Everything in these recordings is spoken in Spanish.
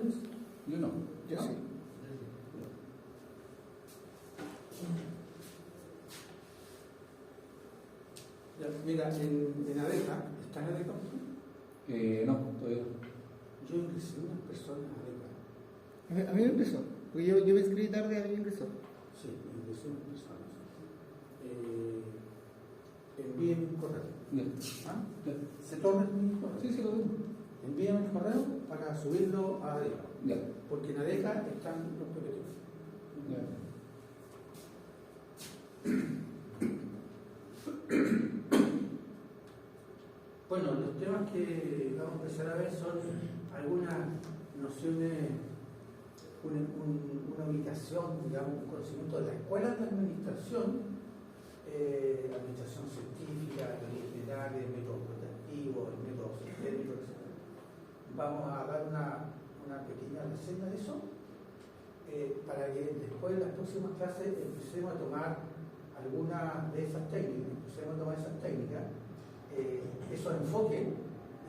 ustedes? Yo no. Yo ¿No? sí. Ya, mira, en ADECA, ¿está en ADECA? No, todavía no. Yo ingresé unas personas a ADECA. A mí me ingresó. Porque yo me inscribí tarde, a mí me ingresó. Sí, ingresé unas personas. Envíenme un correo. Ya. ¿Ah? Ya. ¿Se toman mi correo? Sí, lo tengo. Envíenme el correo para subirlo a ADECA. Ya. Porque en ADECA están los PPT. Ya. Bueno, los temas que vamos a empezar a ver son algunas nociones, una ubicación, digamos, un conocimiento de la escuela de administración, administración científica, teorías generales, métodos cuantitativos, métodos sistémicos, etc. Vamos a dar una pequeña reseña de eso, para que después en las próximas clases empecemos a tomar algunas de esas técnicas, esos enfoques,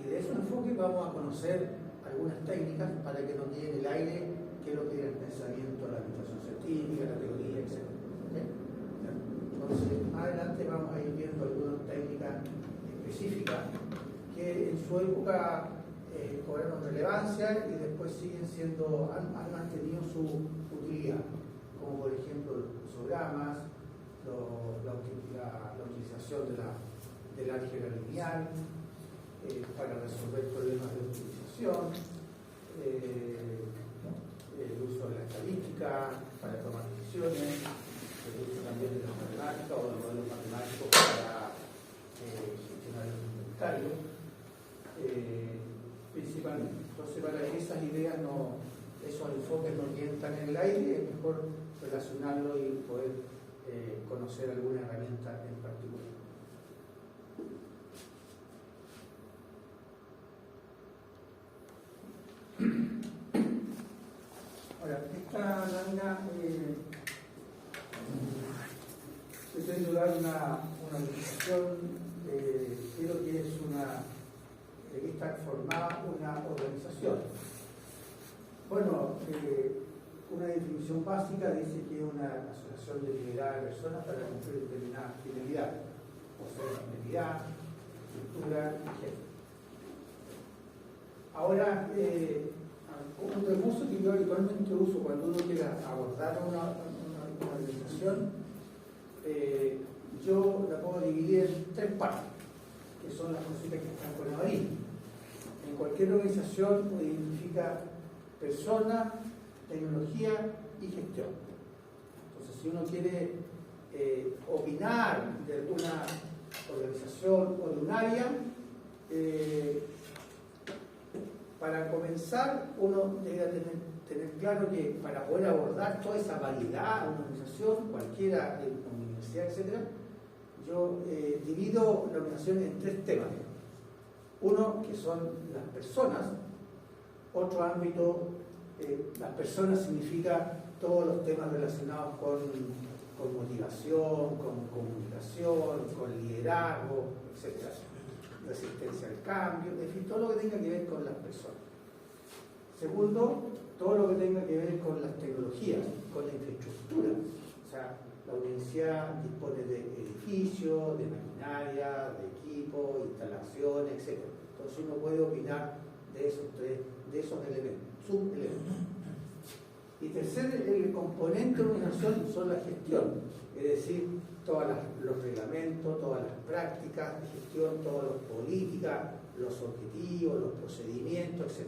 y de esos enfoques vamos a conocer algunas técnicas para que nos digan el aire qué es lo que es el pensamiento, la administración científica, la teoría, etc. ¿Okay? Entonces, más adelante vamos a ir viendo algunas técnicas específicas que en su época cobraron relevancia y después han mantenido su utilidad, como por ejemplo los cruzogramas, la utilización del álgebra lineal para resolver problemas de optimización, el uso de la estadística para tomar decisiones, el uso también de la matemática o de los modelos matemáticos para gestionar el inventario, principalmente. Entonces, para que esas ideas esos enfoques no queden tan en el aire, es mejor relacionarlo y poder conocer alguna herramienta en particular. Ahora, esta lámina pretende dar una definición de lo que es de qué está formada una organización. Bueno, una definición básica dice que es una asociación deliberada de personas para cumplir determinadas finalidades, o sea, finalidad, estructura y género. Ahora, un recurso que yo habitualmente uso cuando uno quiera abordar una organización, yo la puedo dividir en tres partes, que son las cositas que están con amarillo. En cualquier organización uno identifica persona, tecnología y gestión. Entonces, si uno quiere opinar de alguna organización o de un área, para comenzar, uno debe tener claro que para poder abordar toda esa variedad de una organización, cualquiera, de una universidad, etc., yo divido la organización en tres temas. Uno, que son las personas. Otro ámbito, las personas significa todos los temas relacionados con motivación, con comunicación, con liderazgo, etc. Resistencia al cambio, en fin, todo lo que tenga que ver con las personas. Segundo, todo lo que tenga que ver con las tecnologías, con la infraestructura. O sea, la universidad dispone de edificios, de maquinaria, de equipos, instalaciones, etc. Entonces uno puede opinar de esos elementos, subelementos. Y tercer, el componente de una organización son la gestión, es decir, todos los reglamentos, todas las prácticas de gestión, todas las políticas, los objetivos, los procedimientos, etc.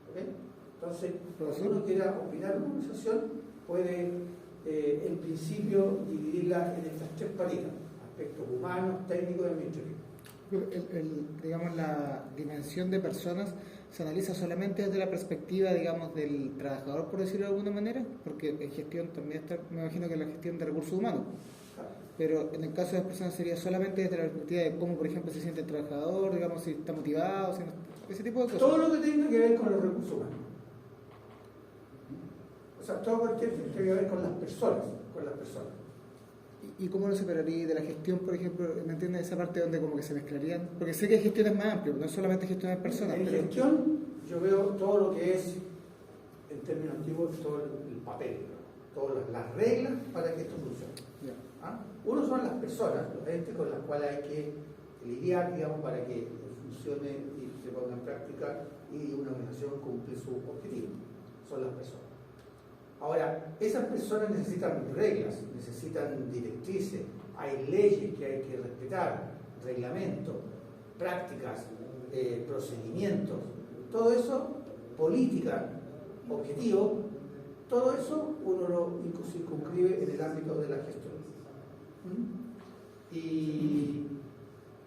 ¿Okay? Entonces, si uno quiere opinar de una organización, puede en principio dividirla en estas tres paritas: aspectos humanos, técnicos y administrativos. Digamos, la dimensión de personas se analiza solamente desde la perspectiva, digamos, del trabajador, por decirlo de alguna manera, porque en gestión también está, me imagino que la gestión de recursos humanos. Pero en el caso de las personas sería solamente desde la perspectiva de cómo, por ejemplo, se siente el trabajador, digamos, si está motivado, si no, ese tipo de cosas. Todo lo que tenga que ver con los recursos humanos. O sea, todo lo que tiene que ver con las personas. ¿Y cómo lo separaría de la gestión, por ejemplo? ¿Me entiendes? Esa parte donde como que se mezclarían. Porque sé que hay gestiones más amplias, no es solamente gestionar personas. En gestión yo veo todo lo que es términos antiguos, todo el papel, todas las reglas para que esto funcione. Ya. ¿Ah? Uno son las personas, los entes con las cuales hay que lidiar, digamos, para que funcione y se ponga en práctica y una organización cumple su objetivo. Son las personas. Ahora, esas personas necesitan reglas, necesitan directrices, hay leyes que hay que respetar, reglamentos, prácticas, procedimientos, todo eso, política, objetivo, todo eso uno lo circunscribe en el ámbito de la gestión. Y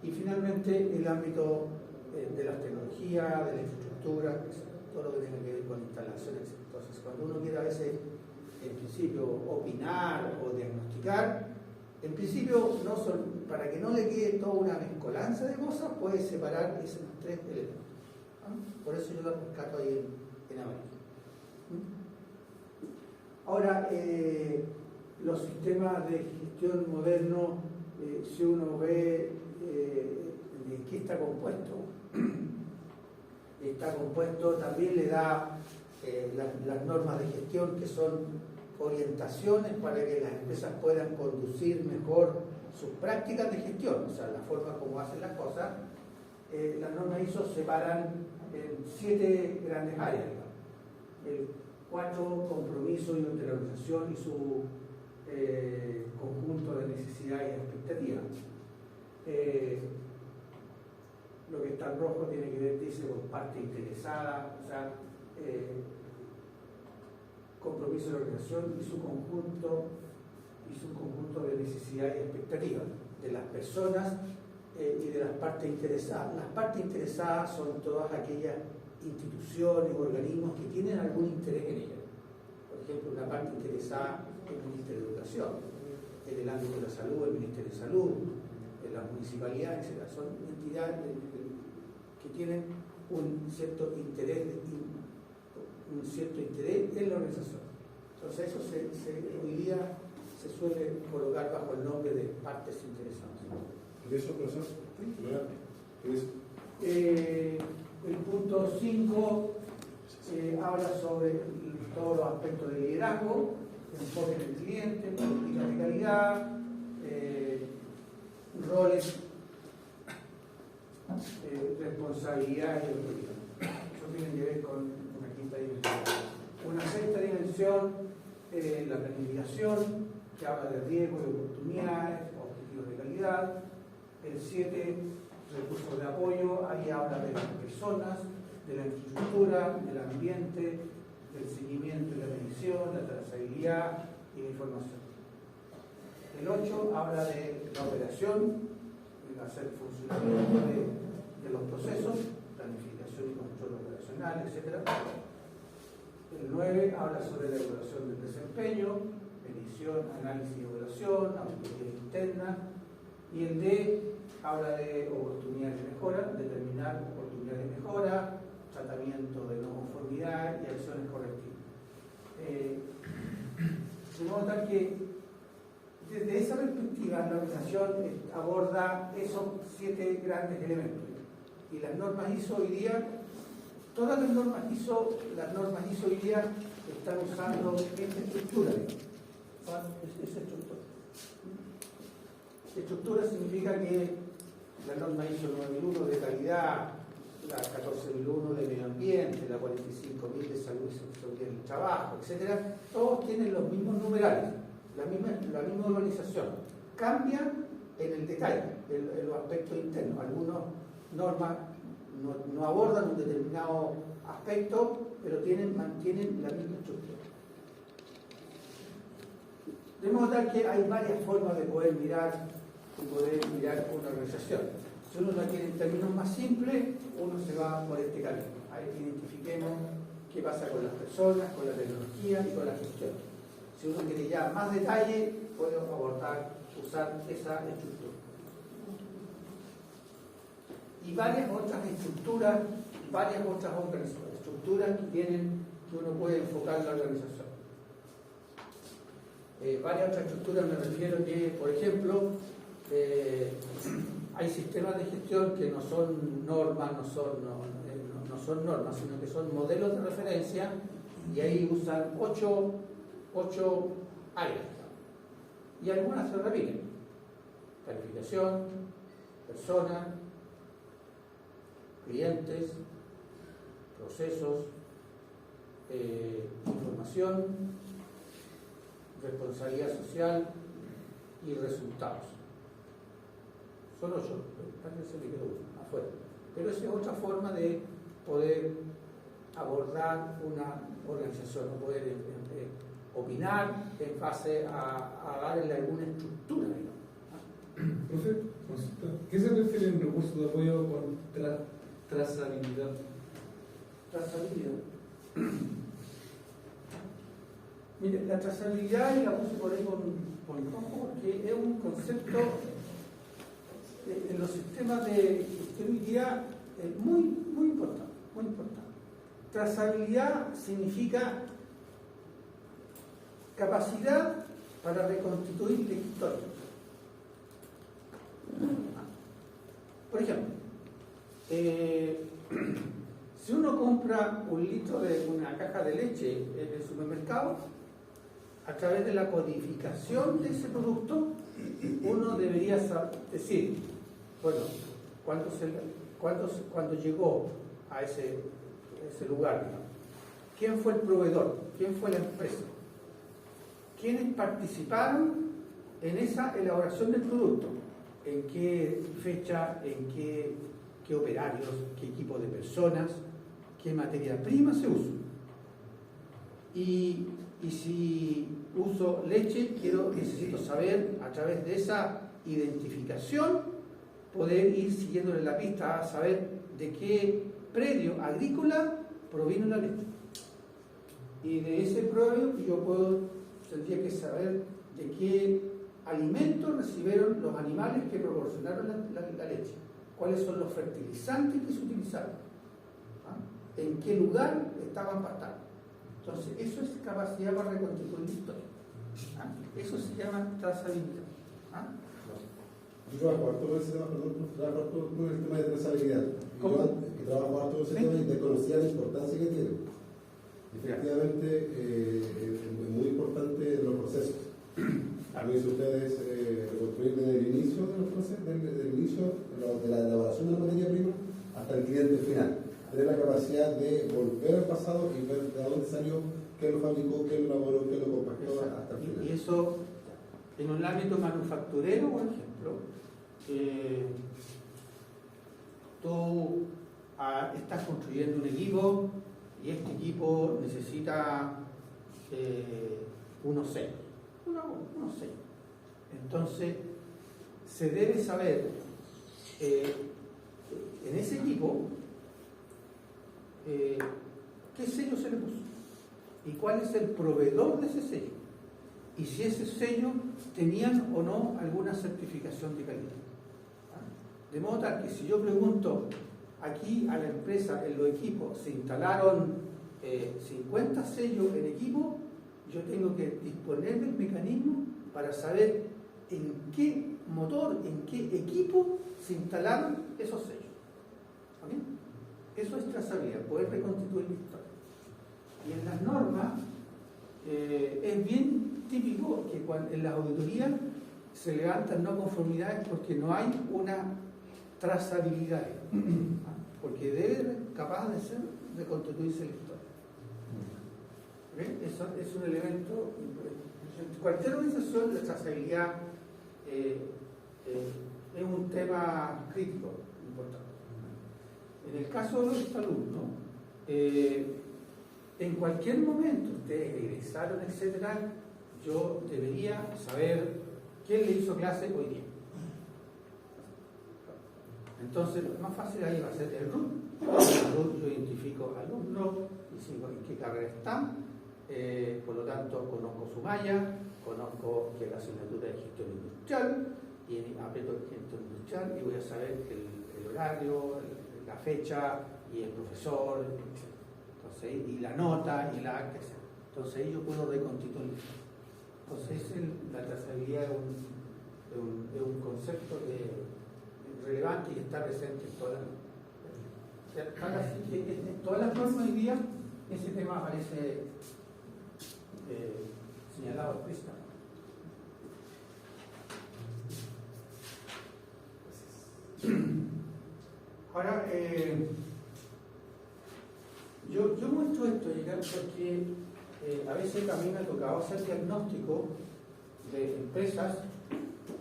finalmente el ámbito de las tecnologías, de la infraestructura, todo lo que tenga que ver con instalaciones. Entonces, cuando uno quiere a veces, en principio, opinar o diagnosticar, en principio, para que no le quede toda una mezcolanza de cosas, puede separar esos tres elementos. Por eso yo lo rescato ahí en amarillo. Ahora, los sistemas de gestión modernos, si uno ve de qué está compuesto, también le da las normas de gestión, que son orientaciones para que las empresas puedan conducir mejor sus prácticas de gestión, o sea, la forma como hacen las cosas. Las normas ISO separan en 7 grandes áreas, el 4, compromiso y de la organización y su conjunto de necesidades y expectativas. Lo que está en rojo tiene que ver, dice, con parte interesada, o sea, compromiso de la organización y su conjunto de necesidades y expectativas de las personas y de las partes interesadas. Las partes interesadas son todas aquellas instituciones, organismos que tienen algún interés en ellas. Por ejemplo, una parte interesada en el Ministerio de Educación, en el ámbito de la salud, el Ministerio de Salud, en las municipalidades, etc. Son entidades que tienen un cierto interés en la organización. Entonces eso hoy día se suele colocar bajo el nombre de partes interesadas. ¿De eso, profesor? El punto 5 habla sobre todos los aspectos de liderazgo, enfoque en el cliente, política de calidad, roles, responsabilidad y autoridad. Eso tiene que ver con una quinta dimensión. Una sexta dimensión, la planificación, que habla de riesgos y oportunidades, objetivos de calidad. El 7, recursos de apoyo, ahí habla de las personas, de la infraestructura, del ambiente, del seguimiento y la medición, la trazabilidad y la información. El 8 habla de la operación, de hacer funcionamiento de los procesos, planificación y control operacional, etc. El 9 habla sobre la evaluación del desempeño, medición, análisis y evaluación, auditoría interna. Y el D habla de oportunidades de mejora, determinar oportunidades de mejora, tratamiento de no conformidad y acciones correctivas. De modo tal que desde esa perspectiva la organización aborda esos 7 grandes elementos. Y las normas ISO hoy día, todas las normas ISO hoy día están usando esta estructura. Esa estructura. Estructura significa que la norma ISO 9001 de calidad, la 14001 de medio ambiente, la 45000 de salud y seguridad en el trabajo, etc., todos tienen los mismos numerales, la misma organización. Cambian en el detalle, en los aspectos internos. Algunas normas no abordan un determinado aspecto, pero mantienen la misma estructura. De modo tal que hay varias formas de poder mirar una organización. Si uno la quiere en términos más simples, uno se va por este camino. Ahí identifiquemos qué pasa con las personas, con la tecnología y con la gestión. Si uno quiere ya más detalle, puede usar esa estructura. Y varias otras estructuras que uno puede enfocar en la organización. Varias otras estructuras me refiero que, por ejemplo, hay sistemas de gestión que no son normas, sino que son modelos de referencia Y ahí usan 8 áreas. Y algunas se repiten. Calificación, persona, clientes, procesos, información, responsabilidad social y resultados. Son 8, también se me quedó uno afuera. Pero esa es otra forma de poder abordar una organización, o poder opinar en base a darle alguna estructura, digamos. Profe, consulta. ¿Qué se refiere en recursos de apoyo con trazabilidad? Trazabilidad. Mire, la trazabilidad, y la puse por ahí con rojo, porque es un concepto en los sistemas de gestión hoy día muy importante, muy importante. Trazabilidad significa capacidad para reconstituir la historia. Por ejemplo, si uno compra un litro de una caja de leche en el supermercado, a través de la codificación de ese producto, uno debería decir, bueno, cuando llegó a ese lugar, digamos, quién fue el proveedor, quién fue la empresa, quiénes participaron en esa elaboración del producto, en qué fecha, en qué operarios, qué equipo de personas, qué materia prima se usó. Y si uso leche, necesito saber, a través de esa identificación, poder ir siguiéndole la pista a saber de qué predio agrícola provino la leche. Y de ese predio tendría que saber de qué alimentos recibieron los animales que proporcionaron la leche, cuáles son los fertilizantes que se utilizaron, en qué lugar estaban pastando. Entonces, eso es capacidad para reconstituir la historia. Eso se llama trazabilidad. Yo trabajo harto con ese tema, con el tema de trazabilidad. Y trabajo harto con ese tema y desconocía la importancia que tiene. Efectivamente, es muy importante los procesos. Lo hizo ustedes reconstruir desde el inicio de los procesos, del inicio de la elaboración de la materia prima hasta el cliente final. Tener la capacidad de volver al pasado y ver de dónde salió, qué lo fabricó, qué lo elaboró, qué lo compactó hasta el final. Y eso, en un ámbito manufacturero, por ejemplo, tú estás construyendo un equipo y este equipo necesita unos sellos. Unos sellos. Entonces, se debe saber en ese equipo qué sello se le puso y cuál es el proveedor de ese sello y si ese sello tenían o no alguna certificación de calidad. De modo tal que si yo pregunto aquí a la empresa, en los equipos se instalaron 50 sellos en equipo, yo tengo que disponer del mecanismo para saber en qué motor, en qué equipo se instalaron esos sellos. ¿Okay? Eso es trazabilidad, poder reconstituir la historia. Y en las normas es bien típico que en las auditorías se levantan no conformidades porque no hay una trazabilidad, porque debe ser capaz de reconstituirse la historia. ¿Okay? Eso es un elemento importante. En cualquier organización la trazabilidad es un tema crítico, importante. En el caso de los alumnos, en cualquier momento, ustedes egresaron, etcétera, yo debería saber quién le hizo clase hoy día. Entonces, lo más fácil ahí va a ser el RUT. En el RUT yo identifico alumnos, digo en qué carrera están, por lo tanto, conozco su malla, conozco que la asignatura de gestión industrial, y aprieto gestión industrial y voy a saber el horario, la fecha y el profesor, entonces, y la nota y la acta, etc. Entonces ahí yo puedo reconstituir. Entonces la trazabilidad es un concepto relevante y está presente en todas las normas hoy día Ese tema aparece señalado explícitamente. Ahora, yo muestro esto, porque a veces a mí me ha tocado hacer diagnóstico de empresas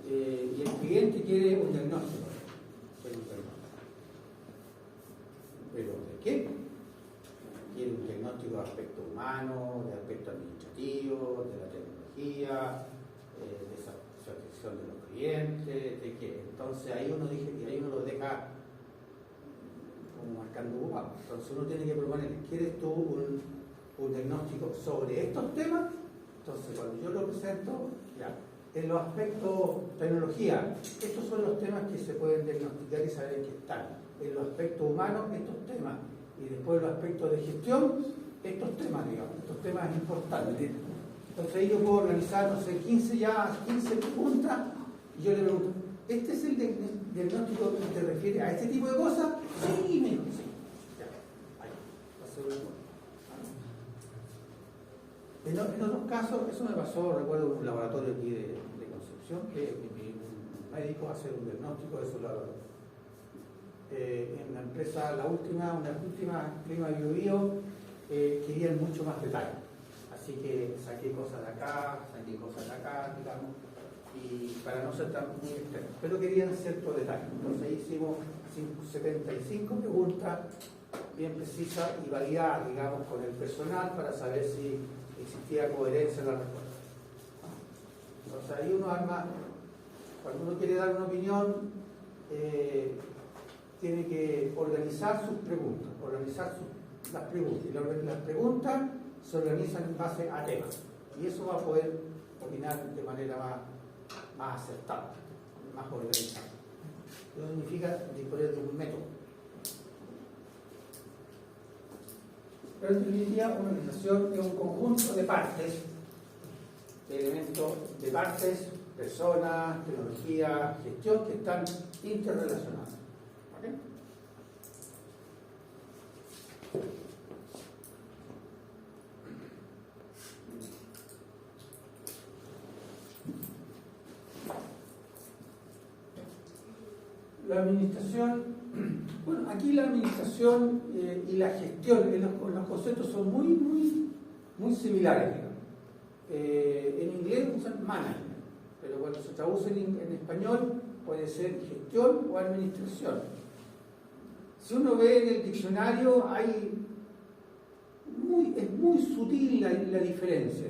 y el cliente quiere un diagnóstico. ¿Pero de qué? Quiere un diagnóstico de aspecto humano, de aspecto administrativo, de la tecnología, de satisfacción de los clientes, de qué. Entonces ahí uno lo deja como marcando ocupado. Entonces uno tiene que proponer, ¿quieres tú un diagnóstico sobre estos temas? Entonces cuando yo lo presento, ya, en los aspectos tecnología, estos son los temas que se pueden diagnosticar y saber en qué están. En los aspectos humanos, estos temas. Y después los aspectos de gestión, estos temas, digamos, estos temas importantes. Entonces ahí yo puedo organizar, no sé, 15 preguntas, y yo le pregunto, ¿este es el diagnóstico que te refiere a este tipo de cosas? Sí, me dijo, sí. Ya, ahí, en otros casos, eso me pasó, recuerdo un laboratorio aquí de Concepción, que un médico hace un diagnóstico de su laboratorio. En la empresa, una última prima de Bio querían mucho más detalle. Así que saqué cosas de acá, digamos, y para no ser tan muy extremo. Pero querían cierto detalle. Entonces hicimos 75 preguntas bien precisas y validadas, digamos, con el personal para saber si existía coherencia en la respuesta. Entonces ahí uno arma, cuando uno quiere dar una opinión, tiene que organizar sus preguntas, las preguntas. Y las preguntas se organizan en base a temas. Y eso va a poder opinar de manera más acertada, más organizada. Eso significa disponer de un método. Pero en definitiva, una organización es un conjunto de partes, de elementos de partes, personas, tecnología, gestión, que están interrelacionadas. ¿Okay? La administración, bueno, aquí la administración y la gestión, los conceptos son muy similares, digamos. En inglés usan management, pero cuando se traduce en español puede ser gestión o administración. Si uno ve en el diccionario, es muy sutil la diferencia.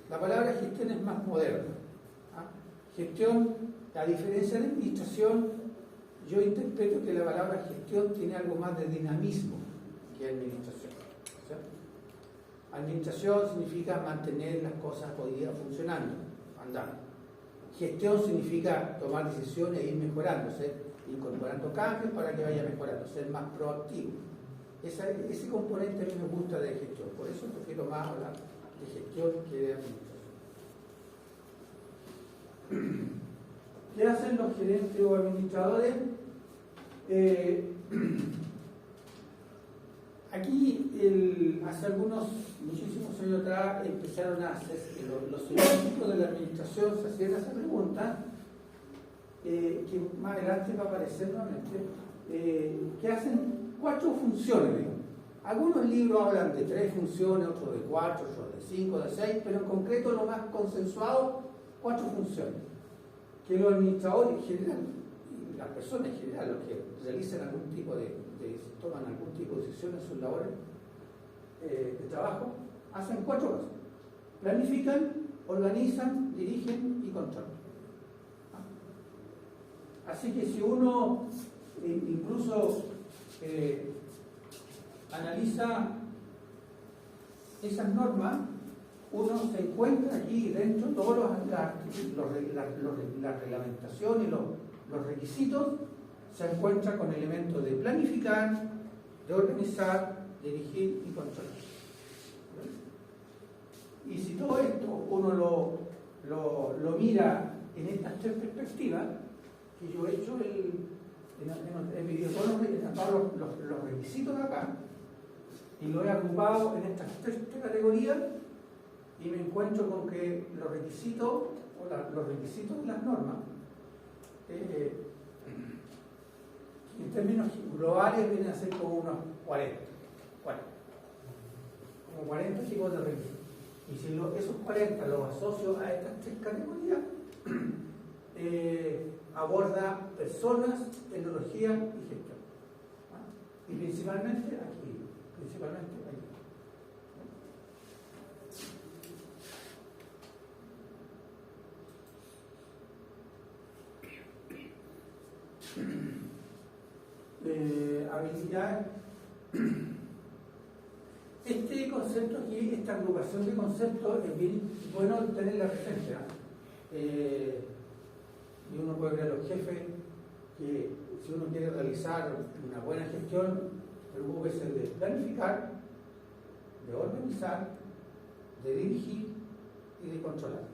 La palabra gestión es más moderna. Gestión, a diferencia de administración, yo interpreto que la palabra gestión tiene algo más de dinamismo que administración. ¿Sí? Administración significa mantener las cosas hoy día funcionando, andando. Gestión significa tomar decisiones e ir mejorándose, incorporando cambios para que vaya mejorando, ser más proactivo. Ese componente a mí me gusta de gestión, por eso prefiero más hablar de gestión que de administración. ¿Qué hacen los gerentes o administradores? Aquí, hace muchísimos años atrás, empezaron a hacer, los científicos de la administración se hacían esa pregunta, que más adelante va a aparecer nuevamente, que hacen 4 funciones, digamos. Algunos libros hablan de 3 funciones, otros de 4, otros de 5, de 6, pero en concreto lo más consensuado, 4 funciones. Que los administradores en general, y las personas en general, los que realizan toman algún tipo de decisión en sus labores de trabajo, hacen 4 cosas. Planifican, organizan, dirigen y controlan. Así que si uno incluso analiza esas normas, uno se encuentra aquí dentro todas las reglamentaciones y los requisitos, se encuentra con elementos de planificar, de organizar, dirigir y controlar. Y si todo esto uno lo mira en estas 3 perspectivas, que yo he hecho he dividido todos los requisitos acá, y lo he agrupado en estas tres categorías y me encuentro con que los requisitos los requisitos de las normas en términos globales vienen a ser como unos 40 tipos de requisitos. Y si esos 40 los asocio a estas tres categorías, aborda personas, tecnología y gestión. Y principalmente aquí. Habilidades. Este concepto aquí, esta agrupación de conceptos, es bien bueno tenerla presente. Y uno puede ver a los jefes que si uno quiere realizar una buena gestión, preocúpese de planificar, de organizar, de dirigir y de controlar.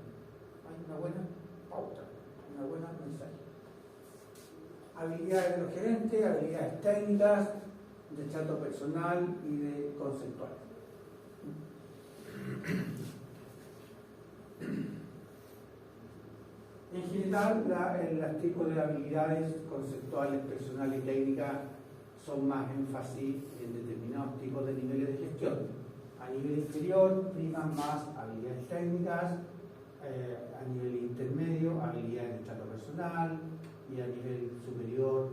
Hay una buena pauta, una buena mensaje. Habilidades de los gerentes, habilidades técnicas, de trato personal y de conceptual. En general, el tipo de habilidades conceptuales, personales y técnicas son más énfasis en determinados tipos de niveles de gestión. A nivel inferior, priman más habilidades técnicas, a nivel intermedio, habilidades de trato personal, y a nivel superior,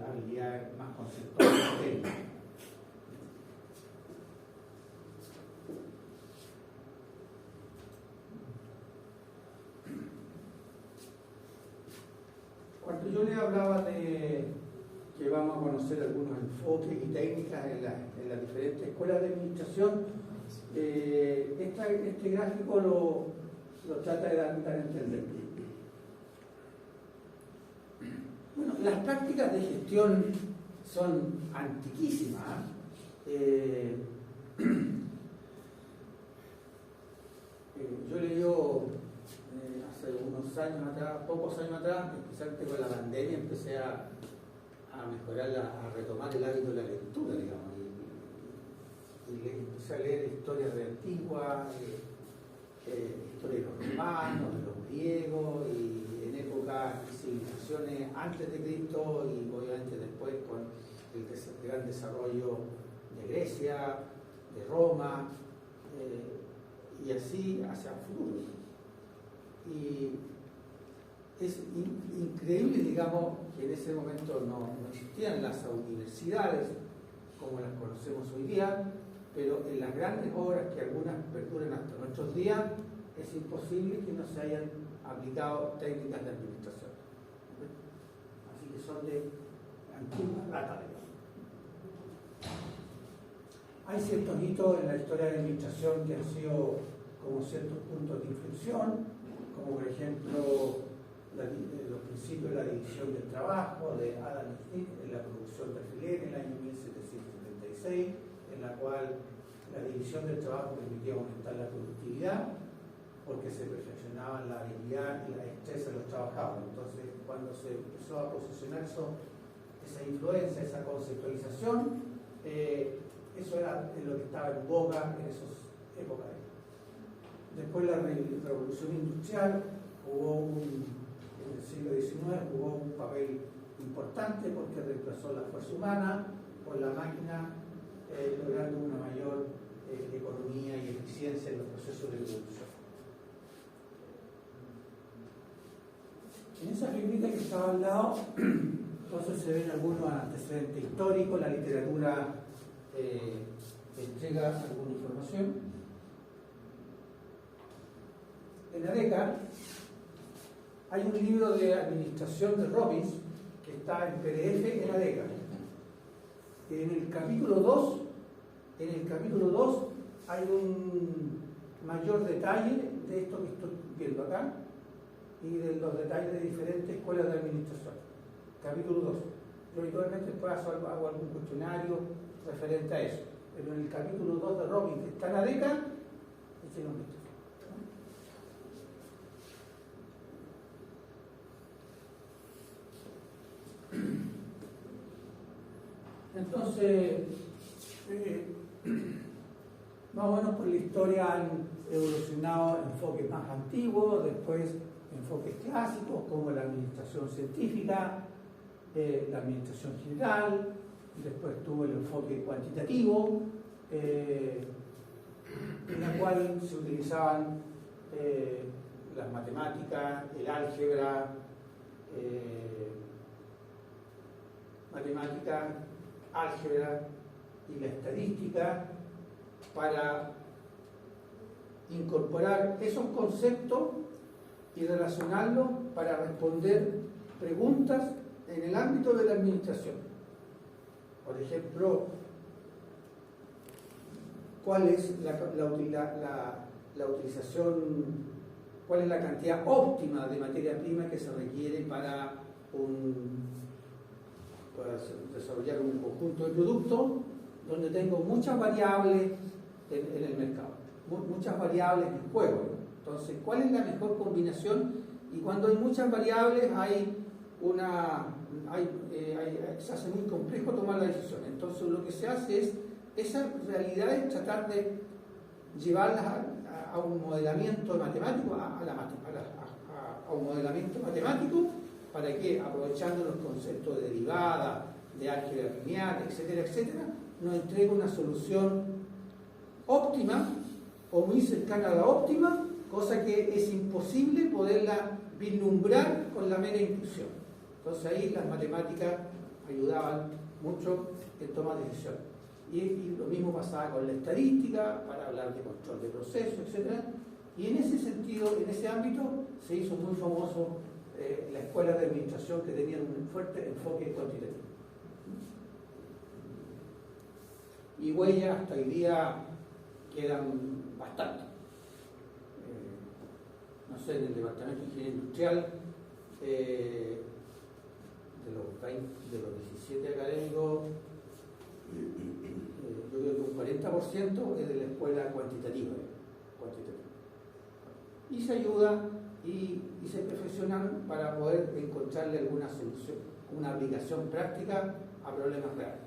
habilidades más conceptuales y técnicas. Cuando yo le hablaba de que vamos a conocer algunos enfoques y técnicas en las diferentes escuelas de administración, este gráfico lo trata de dar a entender. Bueno, las prácticas de gestión son antiquísimas. Yo leí hace unos años atrás, pocos años atrás, especialmente con la pandemia, empecé a mejorar, a retomar el hábito de la lectura, digamos, y empecé a leer historias de Antigua, historia de los romanos, de los griegos, y en épocas y civilizaciones antes de Cristo y obviamente después con el gran desarrollo de Grecia, de Roma, y así hacia el futuro. Y es increíble, digamos, que en ese momento no existían las universidades como las conocemos hoy día, pero en las grandes obras que algunas perduran hasta nuestros días, es imposible que no se hayan aplicado técnicas de administración. Así que son de antigua data. Hay ciertos hitos en la historia de la administración que han sido como ciertos puntos de inflexión, como por ejemplo los principios de la división del trabajo de Adam Smith en la producción de alfiler en el año 1776, en la cual la división del trabajo permitía aumentar la productividad porque se perfeccionaban la habilidad y la destreza de los trabajadores. Entonces, cuando se empezó a posicionar esa influencia, esa conceptualización, eso era lo que estaba en boga en esas épocas. Después la revolución industrial en el siglo XIX jugó un papel importante porque reemplazó la fuerza humana por la máquina, logrando una mayor economía y eficiencia en los procesos de producción. En esa figurita que estaba al lado, entonces se ven algunos antecedentes históricos, la literatura entrega alguna información. En la década hay un libro de administración de Robbins que está en PDF en la década. En el capítulo 2 hay un mayor detalle de esto que estoy viendo acá y de los detalles de diferentes escuelas de administración. Capítulo 2. Yo habitualmente después hago algún cuestionario referente a eso. Pero en el capítulo 2 de Robbins, que está en la década, echen un vistazo. Entonces, más o menos por la historia han evolucionado enfoques más antiguos, después enfoques clásicos como la administración científica, la administración general, después tuvo el enfoque cuantitativo, en la cual se utilizaban las matemáticas, el álgebra, álgebra y la estadística para incorporar esos conceptos y relacionarlos para responder preguntas en el ámbito de la administración. Por ejemplo, ¿cuál es la utilización, cuál es la cantidad óptima de materia prima que se requiere para desarrollar un conjunto de productos donde tengo muchas variables en el mercado, muchas variables en juego? Entonces, ¿cuál es la mejor combinación? Y cuando hay muchas variables se hace muy complejo tomar la decisión. Entonces, lo que se hace es esas realidades tratar de llevarlas a un modelamiento matemático, a un modelamiento matemático, para que, aprovechando los conceptos de derivada, de álgebra lineal, etcétera, etcétera, nos entregue una solución óptima o muy cercana a la óptima, cosa que es imposible poderla vislumbrar con la mera intuición. Entonces ahí las matemáticas ayudaban mucho en tomar decisiones. Y lo mismo pasaba con la estadística, para hablar de control de procesos, etc. Y en ese sentido, en ese ámbito, se hizo muy famoso la escuela de administración, que tenía un fuerte enfoque cuantitativo. Y huellas hasta hoy día quedan bastante. No sé, en el Departamento de Ingeniería Industrial, de los 17 académicos, yo creo que un 40% es de la escuela cuantitativa. Y se ayuda y se perfeccionan para poder encontrarle alguna solución, una aplicación práctica a problemas reales.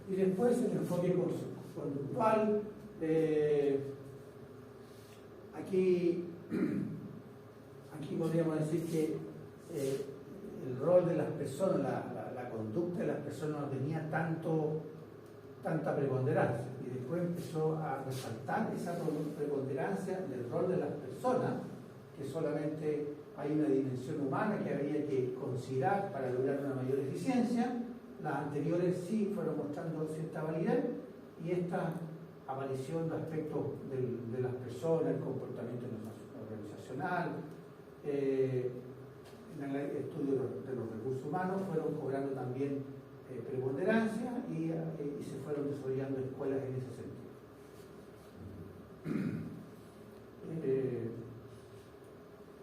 Y después el enfoque conductual. Aquí podríamos decir que el rol de las personas, la conducta de las personas no tenía tanta preponderancia, y después empezó a resaltar esa preponderancia del rol de las personas, que solamente hay una dimensión humana que había que considerar para lograr una mayor eficiencia. Las anteriores sí fueron mostrando cierta validez, y esta aparición de aspectos de las personas, el comportamiento organizacional, en el estudio de los recursos humanos, fueron cobrando también preponderancia, y se fueron desarrollando escuelas en ese sentido.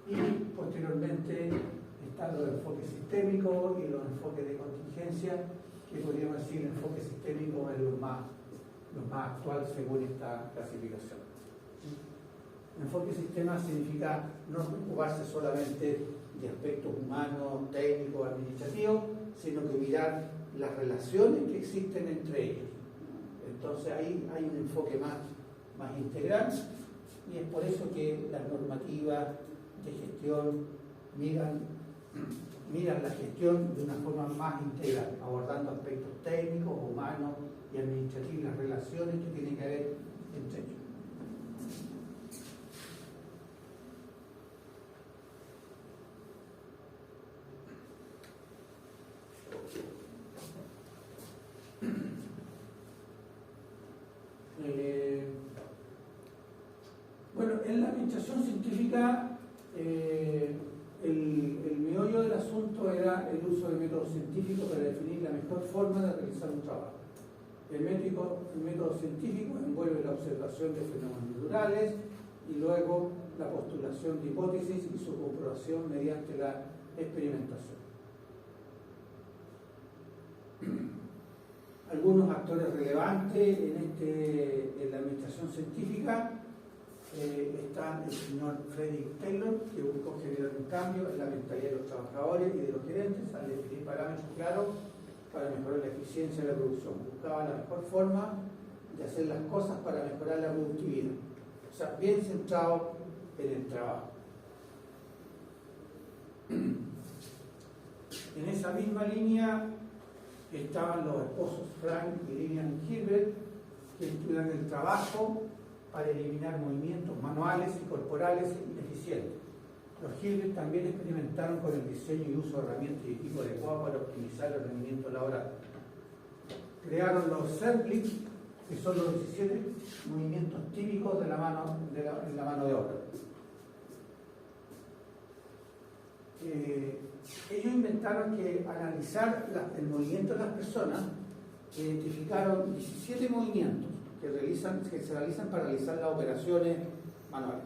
Y posteriormente están los enfoques sistémicos y los enfoques de contingencia, que podríamos decir el enfoque sistémico es lo más actual según esta clasificación. Enfoque sistema significa no preocuparse solamente de aspectos humanos, técnicos, administrativos, sino que mirar las relaciones que existen entre ellos. Entonces ahí hay un enfoque más integral, y es por eso que las normativas de gestión miran la gestión de una forma más integral, abordando aspectos técnicos, humanos y administrativos, las relaciones que tienen que haber entre ellos. Bueno, en la administración científica, el meollo del asunto era el uso de métodos científicos para definir la mejor forma de realizar un trabajo. El método científico envuelve la observación de fenómenos naturales y luego la postulación de hipótesis y su comprobación mediante la experimentación. Algunos actores relevantes en la administración científica están el señor Frederick Taylor, que buscó generar un cambio en la mentalidad de los trabajadores y de los gerentes al definir parámetros claros para mejorar la eficiencia de la producción, buscaban la mejor forma de hacer las cosas para mejorar la productividad. O sea, bien centrado en el trabajo. En esa misma línea estaban los esposos Frank y Lillian Gilbert, que estudian el trabajo para eliminar movimientos manuales y corporales ineficientes. Los Gilbert también experimentaron con el diseño y uso de herramientas y equipo adecuados para optimizar el rendimiento laboral. Crearon los Serplik, que son los 17 movimientos típicos de la mano de obra. Ellos inventaron que analizar el movimiento de las personas, identificaron 17 movimientos que se realizan para realizar las operaciones manuales.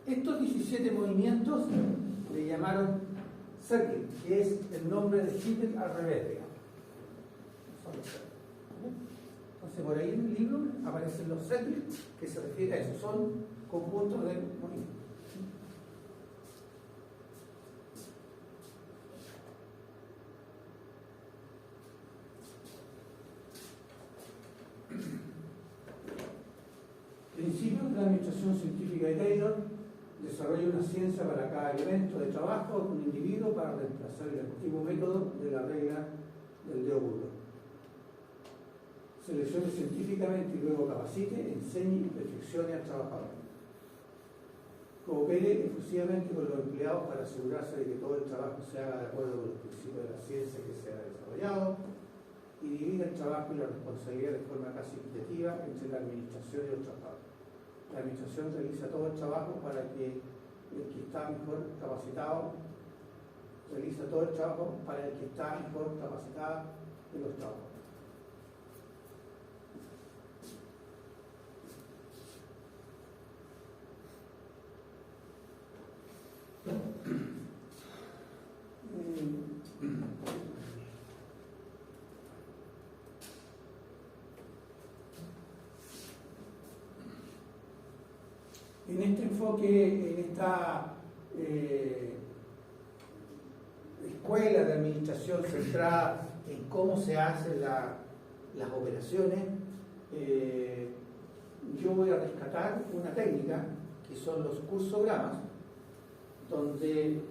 Estos 17 movimientos le llamaron Serplik, que es el nombre de Gilbert al revés, digamos. Entonces, por ahí en el libro aparecen los Serplik, que se refiere a eso, son conjuntos de movimientos. Principios de la administración científica de Taylor: desarrolla una ciencia para cada elemento de trabajo de un individuo para reemplazar el antiguo método de la regla del dedo pulgar. Seleccione científicamente y luego capacite, enseñe y perfeccione al trabajador. Coopere exclusivamente con los empleados para asegurarse de que todo el trabajo se haga de acuerdo con los principios de la ciencia que se ha desarrollado, y divide el trabajo y la responsabilidad de forma casi equitativa entre la administración y los trabajadores. La administración realiza todo el trabajo para que el que está mejor capacitado realiza todo el trabajo para el que está mejor capacitado de los trabajadores. En este enfoque, en esta escuela de administración centrada en cómo se hacen las operaciones, yo voy a rescatar una técnica que son los cursogramas, donde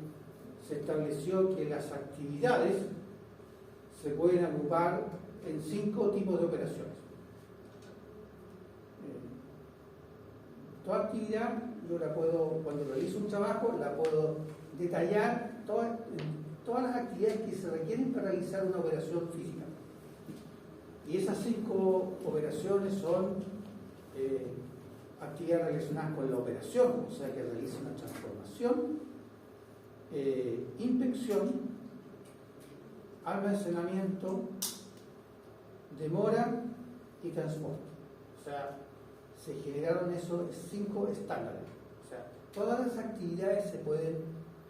se estableció que las actividades se pueden agrupar en 5 tipos de operaciones. Toda actividad, yo la puedo, cuando realizo un trabajo, la puedo detallar, todas las actividades que se requieren para realizar una operación física. Y esas 5 operaciones son actividades relacionadas con la operación, o sea, que realiza una transformación, inspección, almacenamiento, demora y transporte. O sea, se generaron esos 5 estándares. O sea, todas las actividades se pueden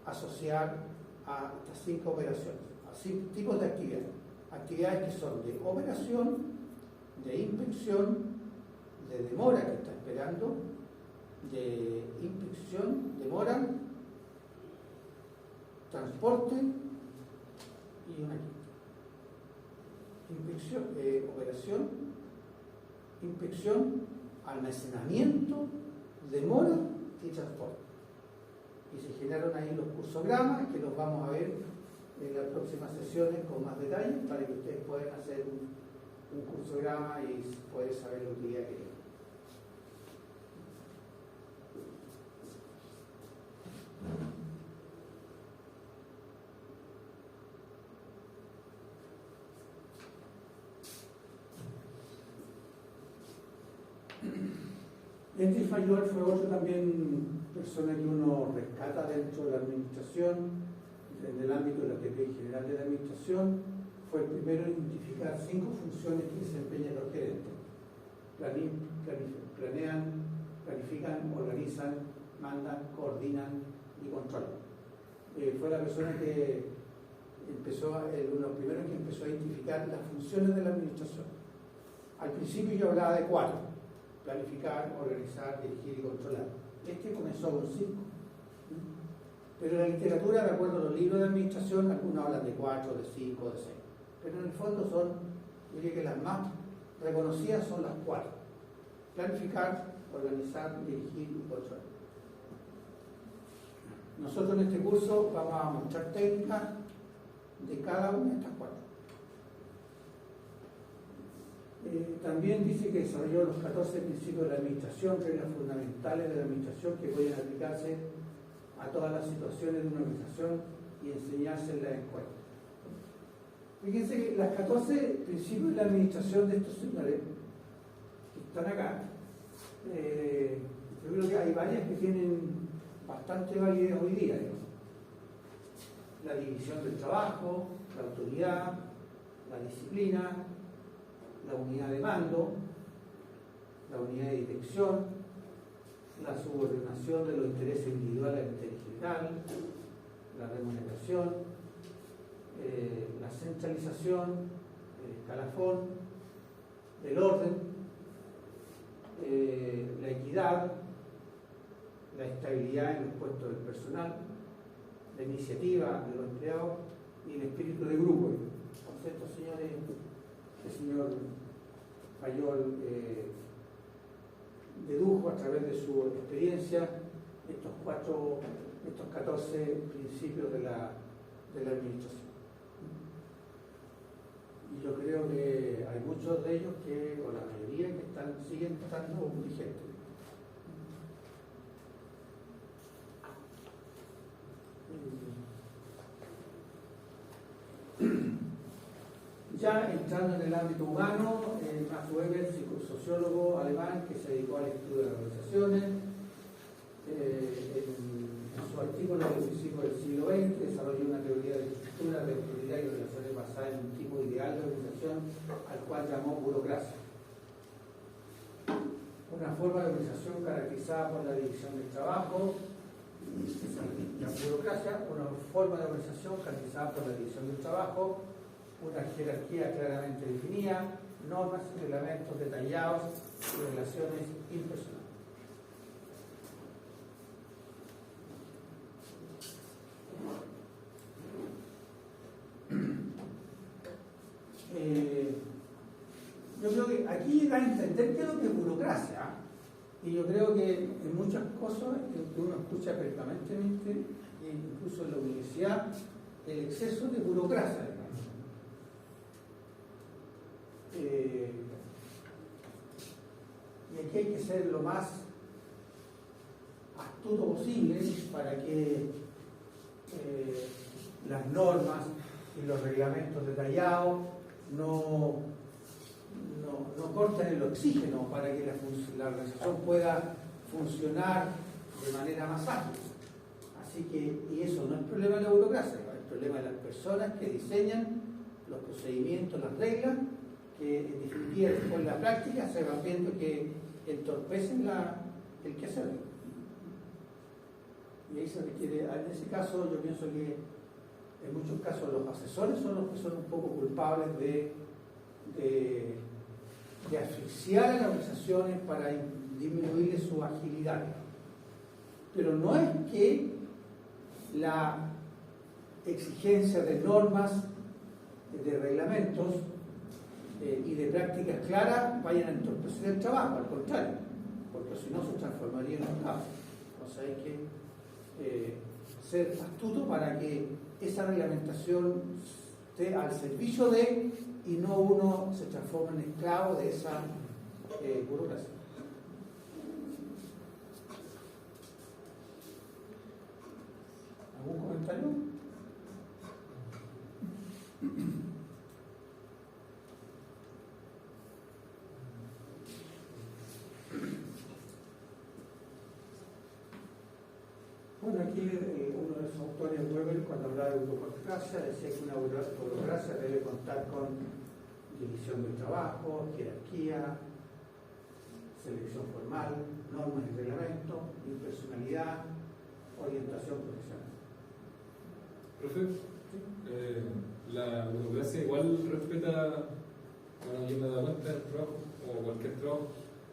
asociar a estas 5 operaciones, a 5 tipos de actividades. Actividades que son de operación, de inspección, de demora que está esperando, de inspección, demora, transporte y una inspección, operación, inspección, almacenamiento, demora y transporte. Y se generaron ahí los cursogramas que los vamos a ver en las próximas sesiones con más detalle para que ustedes puedan hacer un cursograma y poder saber la utilidad que tiene. Dietrich Fayol fue otro también persona que uno rescata dentro de la administración, en el ámbito de la teoría general de la administración. Fue el primero en identificar 5 funciones que desempeñan los gerentes: planean, planifican, organizan, mandan, coordinan y controlan. Fue la persona que empezó, uno de los primeros que empezó a identificar las funciones de la administración. Al principio yo hablaba de 4: planificar, organizar, dirigir y controlar. Este comenzó con 5. Pero en la literatura, de acuerdo a los libros de administración, algunos hablan de 4, de 5, de 6. pero en el fondo son, yo diría que las más reconocidas son las 4: planificar, organizar, dirigir y controlar. Nosotros en este curso vamos a mostrar técnicas de cada una de estas 4. También dice que desarrolló los 14 principios de la administración, reglas fundamentales de la administración que pueden aplicarse a todas las situaciones de una organización y enseñarse en la escuela. Fíjense que las 14 principios de la administración de estos señores que están acá, yo creo que hay varias que tienen bastante validez hoy día, digamos. La división del trabajo, la autoridad, la disciplina, la unidad de mando, la unidad de dirección, la subordinación de los intereses individuales al interés general, la remuneración, la centralización, el escalafón, el orden, la equidad, la estabilidad en los puestos del personal, la iniciativa de los empleados y el espíritu de grupo. Entonces, estos señores, el señor Fayol dedujo a través de su experiencia estos 14 principios de la administración. Y yo creo que hay muchos de ellos o la mayoría, que siguen estando vigentes. Ya entrando en el ámbito humano, Max Weber, sociólogo alemán que se dedicó al estudio de las organizaciones, en su artículo del principio del siglo XX desarrolló una teoría de estructura, de autoridad y relaciones basada en un tipo ideal de organización al cual llamó burocracia. Una forma de organización caracterizada por la división del trabajo, la burocracia, una forma de organización caracterizada por la división del trabajo, una jerarquía claramente definida, normas y reglamentos detallados y relaciones impersonales. Yo creo que aquí llega a entender qué es lo que es burocracia, y yo creo que en muchas cosas que uno escucha permanentemente, incluso en la universidad, el exceso de burocracia. Y aquí hay que ser lo más astuto posible para que las normas y los reglamentos detallados no corten el oxígeno para que la organización pueda funcionar de manera más ágil. Así que, y eso no es problema de la burocracia, es problema de las personas que diseñan los procedimientos, las reglas, que en definitiva después en la práctica se van viendo que entorpecen el quehacer. Y ahí se requiere, en ese caso yo pienso que en muchos casos los asesores son los que son un poco culpables de asfixiar a las organizaciones para disminuir su agilidad. Pero no es que la exigencia de normas, de reglamentos y de prácticas claras vayan a entorpecer el trabajo, al contrario, porque si no se transformaría en un caos. O sea, hay que ser astuto para que esa reglamentación esté al servicio de, y no uno se transforme en esclavo de esa burocracia. ¿Algún comentario? Bueno, aquí uno de los autores, Weber, cuando hablaba de burocracia, decía que una burocracia debe contar con división del trabajo, jerarquía, selección formal, normas y reglamentos, impersonalidad, orientación profesional. Profe, la burocracia igual respeta, bueno, yo me he dado cuenta del trabajo, o cualquier trabajo,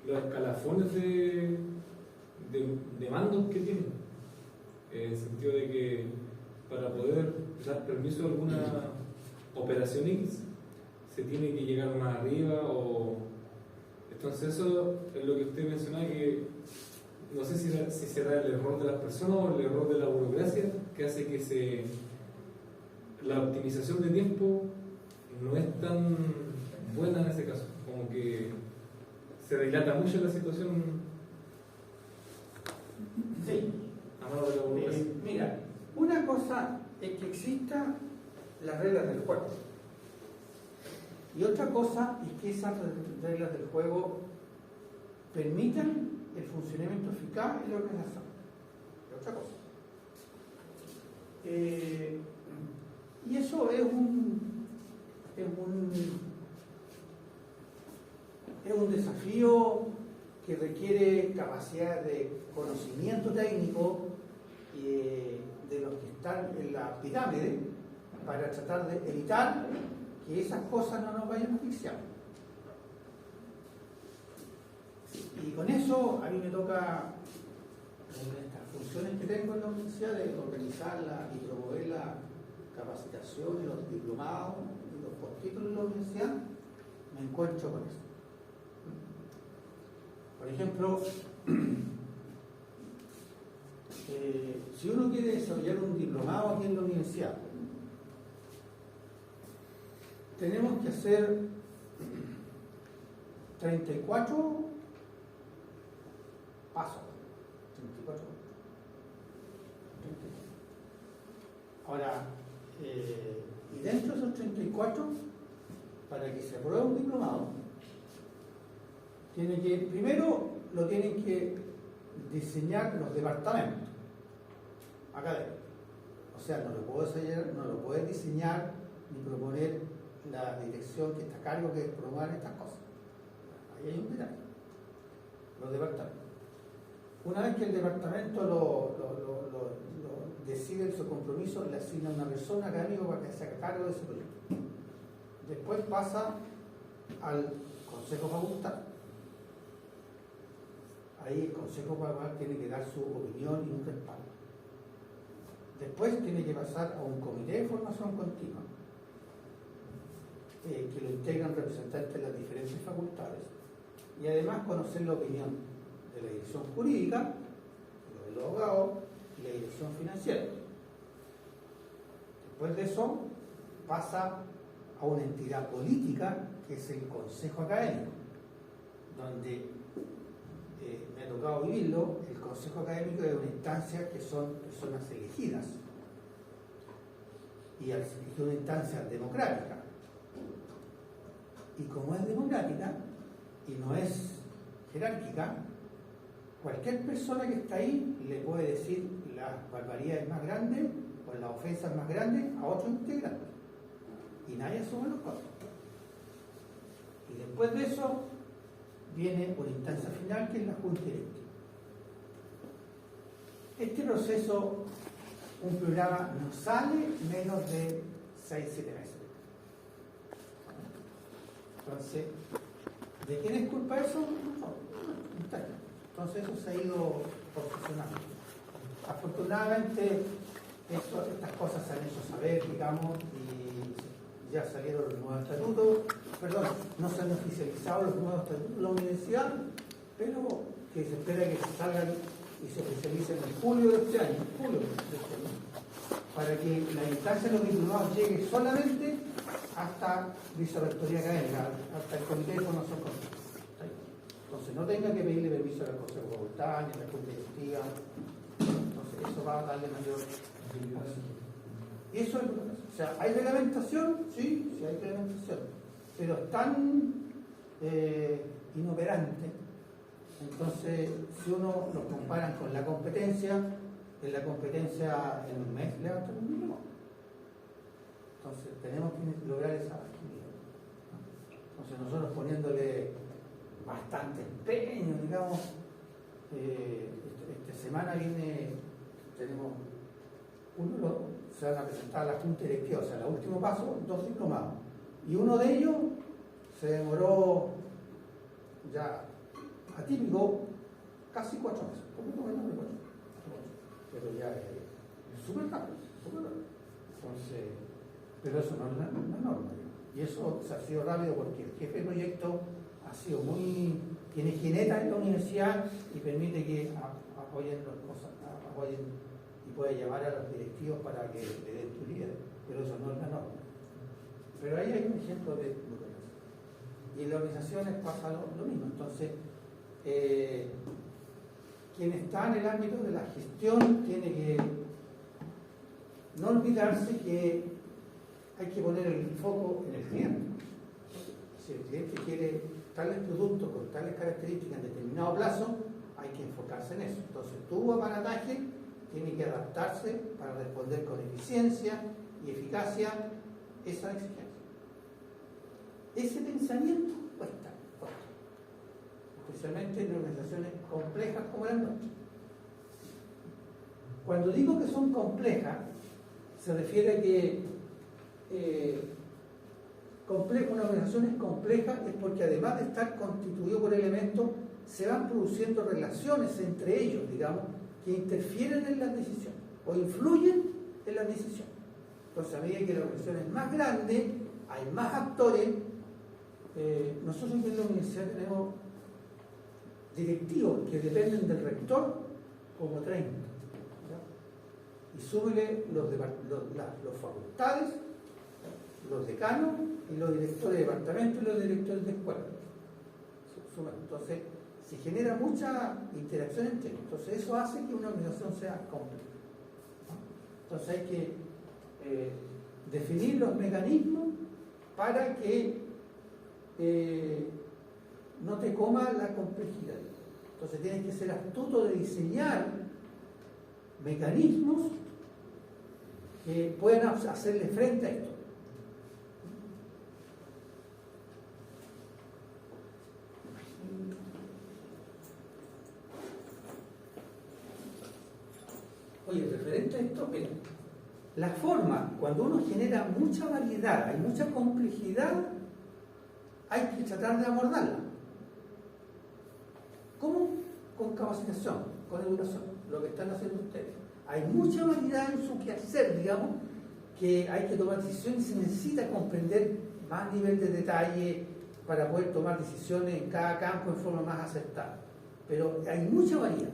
los escalafones de mandos que tienen. En el sentido de que para poder dar permiso a alguna operación X se tiene que llegar más arriba o... Entonces eso es lo que usted mencionaba, que no sé si será el error de las personas o el error de la burocracia que hace que la optimización de tiempo no es tan buena en ese caso, como que se dilata mucho la situación Sí. a mano de la burocracia. Mira, una cosa es que existan las reglas del juego. Y otra cosa es que esas reglas del juego permitan el funcionamiento eficaz de la organización. Es otra cosa. Y eso es un desafío que requiere capacidad de conocimiento técnico de los que están en la pirámide para tratar de evitar que esas cosas no nos vayan a asfixiar. Y con eso a mí me toca, en estas funciones que tengo en la universidad, de organizarla y promover la capacitación y los diplomados y los postítulos de la universidad, me encuentro con eso. Por ejemplo, si uno quiere desarrollar un diplomado aquí en la universidad, tenemos que hacer 34 pasos. 34. Ahora, y dentro de esos 34, para que se apruebe un diplomado, primero lo tienen que diseñar los departamentos académicos. O sea, no lo puedes diseñar ni proponer la dirección que está a cargo de promover estas cosas. Ahí hay un detalle. Los departamentos. Una vez que el departamento lo decide su compromiso, le asigna a una persona académica para que se haga cargo de ese proyecto. Después pasa al Consejo Facultad. Ahí el Consejo Facultad tiene que dar su opinión y un respaldo. Después tiene que pasar a un comité de formación continua, que lo integran representantes de las diferentes facultades, y además conocer la opinión de la dirección jurídica, de los abogados y la dirección financiera. Después de eso pasa a una entidad política que es el Consejo Académico, donde me ha tocado vivirlo. El Consejo Académico es una instancia que son personas elegidas y es una instancia democrática. Y como es democrática y no es jerárquica, cualquier persona que está ahí le puede decir las barbaridades más grandes o las ofensas más grandes a otros integrantes. Y nadie asume los costos. Y después de eso viene una instancia final que es la Junta Directiva. Este proceso, un programa no sale menos de 6-7 meses. Entonces, ¿de quién es culpa eso? Entonces eso se ha ido perfeccionando. Afortunadamente, estas cosas se han hecho saber, digamos, y ya salieron los nuevos estatutos. Perdón, no se han oficializado los nuevos estatutos de la universidad, pero que se espera que salgan y se oficialicen en julio de este año, para que la instancia de los diplomados llegue solamente hasta vicerrectoría académica, hasta el comité de formación continua. Entonces no tenga que pedirle permiso al Consejo de Facultad ni a la Junta Directiva. Entonces eso va a darle mayor agilidad. Y eso es lo que pasa. O sea, ¿hay reglamentación? Sí, sí hay reglamentación, pero es tan inoperante. Entonces, si uno lo comparan con la competencia, en la competencia en un mes levanta un mínimo. Entonces, tenemos que lograr esa agilidad. Entonces, nosotros poniéndole bastante empeño, digamos, esta semana tenemos se van a presentar a la Junta Directiva, o sea, el último paso, 2 diplomados. Y uno de ellos se demoró ya atípico casi 4 meses, un poquito menos de 4 meses. Pero ya es súper rápido, súper rápido. Entonces, pero eso no es norma, digamos. Y eso se ha sido rápido porque el jefe de proyecto ha sido tiene jineta en la universidad y permite que apoyen las cosas, y pueda llamar a los directivos para que le den tu líder, pero eso no es la norma. Pero ahí hay un ejemplo de burocracia. Y en las organizaciones pasa lo mismo. Entonces, quien está en el ámbito de la gestión tiene que no olvidarse que hay que poner el foco en el cliente. Si el cliente quiere tales productos con tales características en determinado plazo, hay que enfocarse en eso. Entonces, tu aparataje tiene que adaptarse para responder con eficiencia y eficacia esa exigencia. Ese pensamiento cuesta, especialmente en organizaciones complejas como la nuestra. Cuando digo que son complejas, se refiere a que una organización es compleja es porque además de estar constituido por elementos, se van produciendo relaciones entre ellos, digamos, que interfieren en las decisiones o influyen en las decisiones. Entonces, a medida que la organización es más grande, hay más actores. Nosotros en la universidad tenemos directivos que dependen del rector como 30. ¿Ya? Y súbele los facultades, los decanos y los directores de departamento y los directores de escuela. Entonces, se genera mucha interacción entre ellos. Entonces, eso hace que una organización sea compleja. Entonces, hay que definir los mecanismos para que no te coma la complejidad. Entonces, tienes que ser astuto de diseñar mecanismos que puedan hacerle frente a esto. Oye, referente a esto, mira, la forma, cuando uno genera mucha variedad, hay mucha complejidad, hay que tratar de abordarla. ¿Cómo? Con capacitación, con educación, lo que están haciendo ustedes. Hay mucha variedad en su quehacer, digamos, que hay que tomar decisiones y se necesita comprender más nivel de detalle para poder tomar decisiones en cada campo en forma más acertada. Pero hay mucha variedad.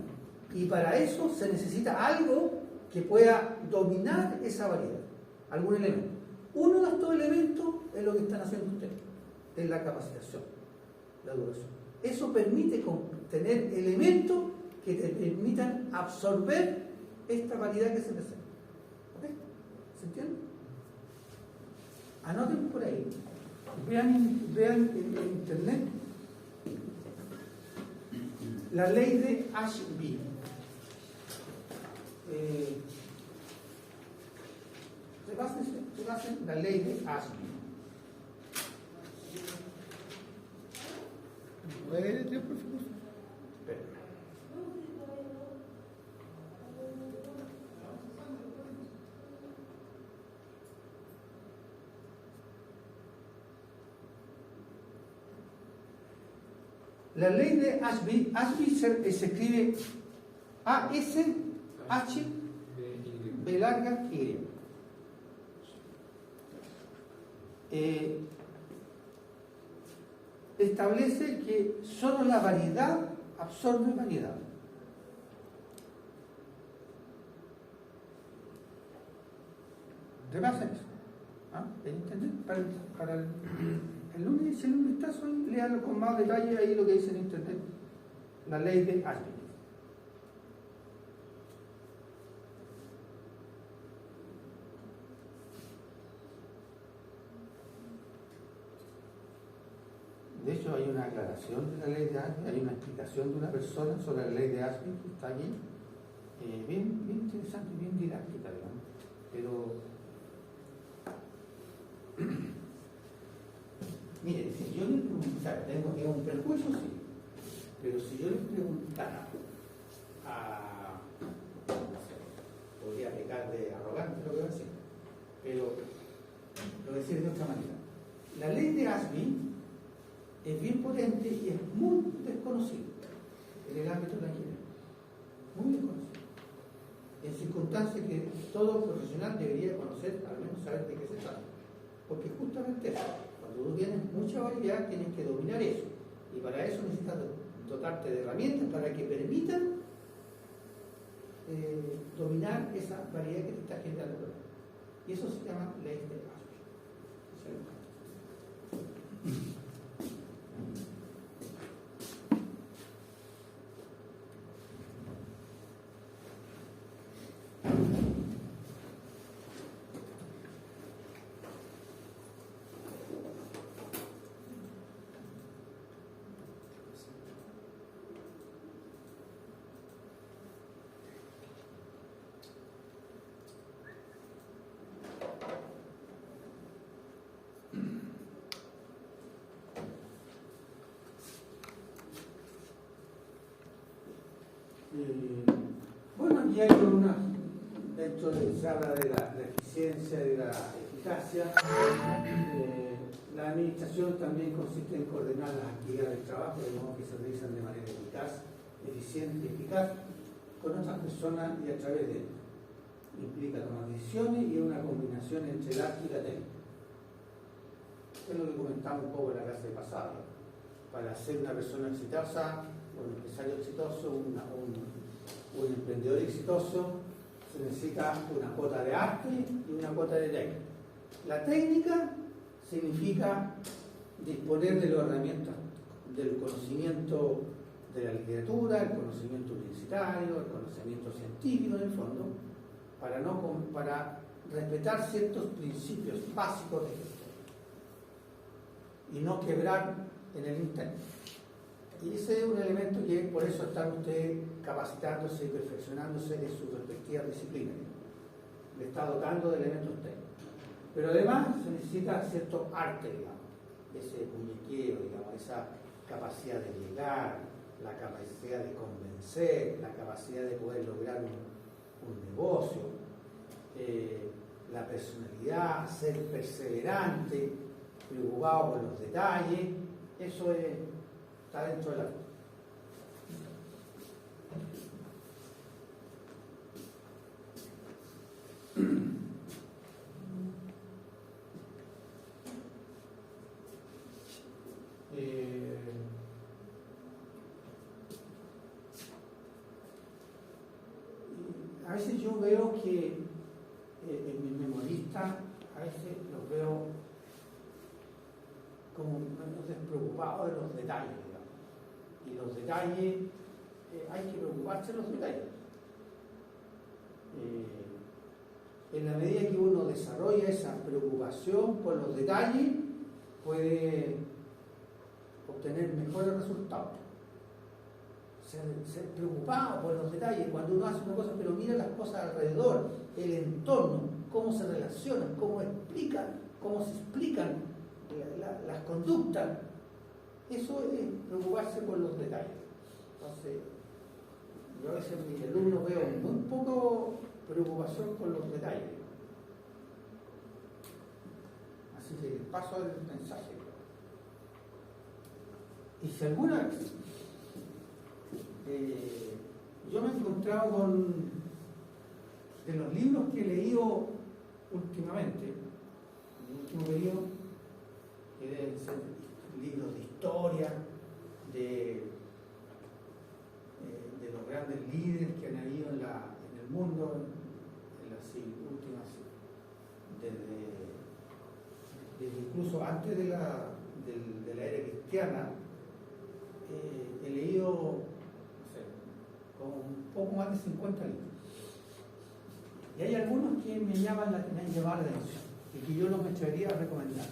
Y para eso se necesita algo que pueda dominar esa variedad, algún elemento. Uno de estos elementos es lo que están haciendo ustedes, es la capacitación, la educación. Eso permite tener elementos que te permitan absorber esta variedad que se presenta. ¿Ok? ¿Se entiende? Anoten por ahí. Vean en internet la ley de Ashby. Repasen la ley de Ashby. ¿Puede leer, por favor? La ley de Ashby se escribe A-S-H-B larga Y. Establece que solo la variedad absorbe variedad. Repasen eso. ¿Entendés? Para el lunes, si un vistazo, léanlo con más detalle ahí lo que dice en internet. La ley de Ashby. De hecho, hay una aclaración de la ley de Ashby, hay una explicación de una persona sobre la ley de Ashby que está allí, bien interesante, bien didáctica, digamos. Pero, miren, si yo le preguntara, tengo que un perjuicio, sí, pero si yo le preguntara no sé, podría pecar de arrogante lo que voy a decir, pero lo voy a decir de otra manera. La ley de Ashby es bien potente y es muy desconocido en el ámbito de la ingeniería. Muy desconocido. En circunstancias que todo profesional debería conocer, al menos saber de qué se trata. Porque justamente eso, cuando tú tienes mucha variedad, tienes que dominar eso. Y para eso necesitas dotarte de herramientas para que permitan dominar esa variedad que te está generando. Y eso se llama ley de Pareto. Bueno, aquí hay dentro se habla de la eficiencia, de la eficacia. La administración también consiste en coordinar las actividades de trabajo de modo que se realizan de manera eficaz, eficiente y eficaz con otras personas y a través de ellas. Implica tomar decisiones y una combinación entre el arte y la técnica. Es lo que comentamos un poco en la clase pasada. Para ser una persona exitosa, un empresario exitoso, un emprendedor exitoso, se necesita una cuota de arte y una cuota de técnica. La técnica significa disponer de los herramientas del conocimiento de la literatura, el conocimiento universitario, el conocimiento científico en el fondo, para respetar ciertos principios básicos de gestión y no quebrar en el intento. Y ese es un elemento que por eso están ustedes capacitándose y perfeccionándose en sus respectivas disciplinas. Le está dotando de elementos técnicos. Pero además se necesita cierto arte, digamos, ese muñequero, digamos, esa capacidad de llegar, la capacidad de convencer, la capacidad de poder lograr un negocio, la personalidad, ser perseverante, preocupado por los detalles, eso está dentro del arte. A veces yo veo que en mis memoristas, a veces los veo como despreocupados de los detalles, digamos. Y los detalles, hay que preocuparse de los detalles. En la medida que uno desarrolla esa preocupación por los detalles, puede obtener mejores resultados. Ser preocupado por los detalles cuando uno hace una cosa, pero mira las cosas alrededor, el entorno, cómo se relacionan, cómo se explican las conductas. Eso es preocuparse por los detalles. Entonces, yo a veces en mis alumnos veo muy poco preocupación por los detalles. Así que les paso el mensaje. Y si alguna vez yo me he encontrado con, de los libros que he leído últimamente, en el último periodo, que deben ser libros de historia, de los grandes líderes que han habido en el mundo, en las últimas, desde incluso antes de la era cristiana, he leído, no sé, como un poco más de 50 libros. Y hay algunos que me han llamado la atención y que yo no me atrevería a recomendar.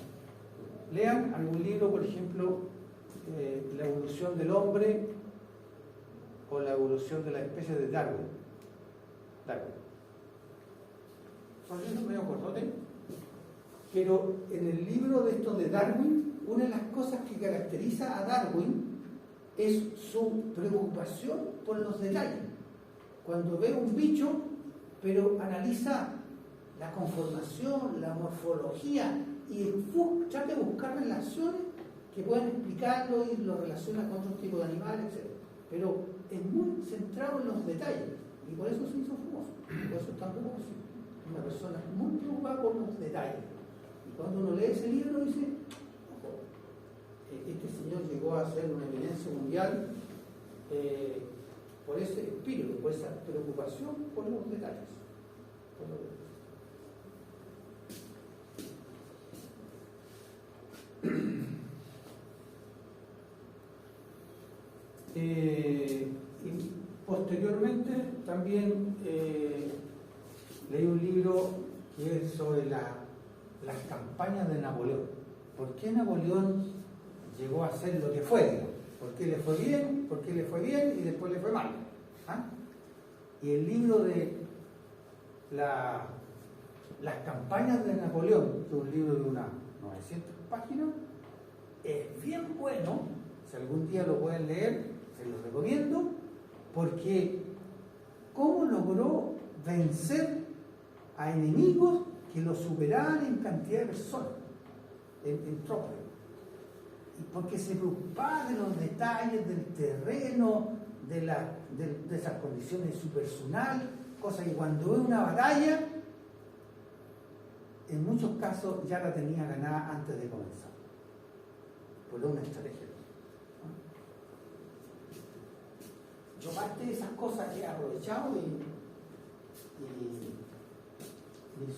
Lean algún libro, por ejemplo, La evolución del hombre o La evolución de la especie de Darwin. Son libros medio cortotes, pero en el libro de estos de Darwin, una de las cosas que caracteriza a Darwin es su preocupación por los detalles. Cuando ve un bicho, pero analiza la conformación, la morfología y trata de buscar relaciones que puedan explicarlo y lo relaciona con otros tipos de animales, etc. Pero es muy centrado en los detalles y por eso se hizo famoso, por eso es tan famoso. Una persona muy preocupada por los detalles y cuando uno lee ese libro dice, ojo, este señor llegó a ser una eminencia mundial por ese espíritu, por esa preocupación por los detalles. Por los detalles. Y posteriormente también leí un libro que es sobre las campañas de Napoleón. ¿Por qué Napoleón llegó a ser lo que fue? Digamos? ¿Por qué le fue bien? ¿Por qué le fue bien y después le fue mal? ¿Ah? Y el libro de las campañas de Napoleón, que es un libro de unas 900 páginas, es bien bueno. Si algún día lo pueden leer, se los recomiendo, porque cómo logró vencer a enemigos que lo superaban en cantidad de personas, en tropas. Y porque se preocupaba de los detalles del terreno, de esas condiciones de su personal, cosa que cuando ve una batalla, en muchos casos ya la tenía ganada antes de comenzar. Por una estrategia. Yo parte de esas cosas que he aprovechado y